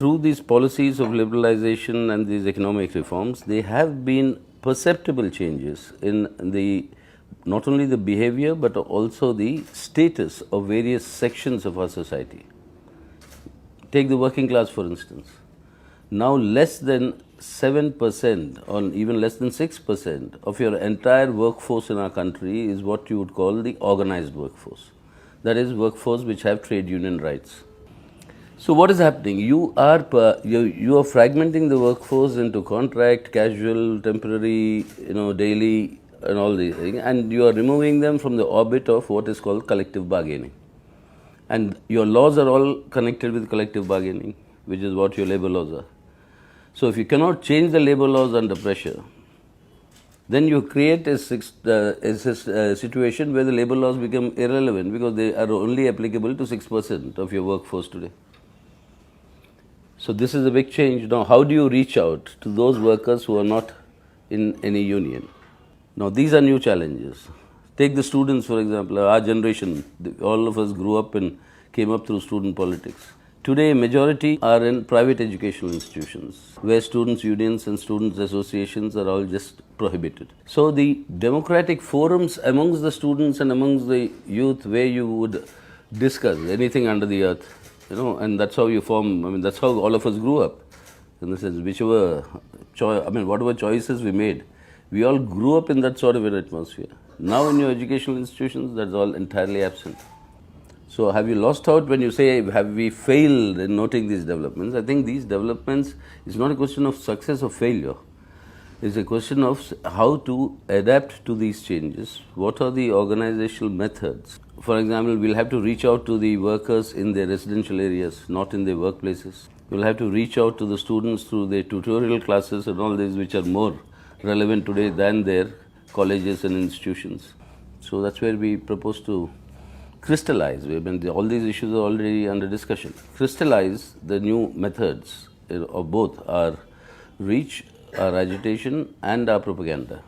Through these policies of liberalization and these economic reforms, there have been perceptible changes in not only the behavior but also the status of various sections of our society. Take the working class, for instance. Now less than 7% or even less than 6% of your entire workforce in our country is what you would call the organized workforce. That is, workforce which have trade union rights. So what is happening? You are fragmenting the workforce into contract, casual, temporary, daily, and all these things, and you are removing them from the orbit of what is called collective bargaining. And your laws are all connected with collective bargaining, which is what your labor laws are. So if you cannot change the labor laws under pressure, then you create a situation where the labor laws become irrelevant because they are only applicable to 6% of your workforce today. So this is a big change. Now, how do you reach out to those workers who are not in any union? Now, these are new challenges. Take the students, for example. Our generation, all of us grew up and came up through student politics. Today, majority are in private educational institutions, where students' unions and students' associations are all just prohibited. So the democratic forums amongst the students and amongst the youth, where you would discuss anything under the earth, and that's how you form, that's how all of us grew up. In the sense, whatever choices we made, we all grew up in that sort of an atmosphere. Now in your educational institutions, that's all entirely absent. So have you lost out when you say, have we failed in noting these developments? I think these developments is not a question of success or failure. It's a question of how to adapt to these changes. What are the organizational methods? For example, we'll have to reach out to the workers in their residential areas, not in their workplaces. We'll have to reach out to the students through their tutorial classes and all these, which are more relevant today than their colleges and institutions. So that's where we propose to crystallize. All these issues are already under discussion. Crystallize the new methods of both our reach, our agitation, and our propaganda.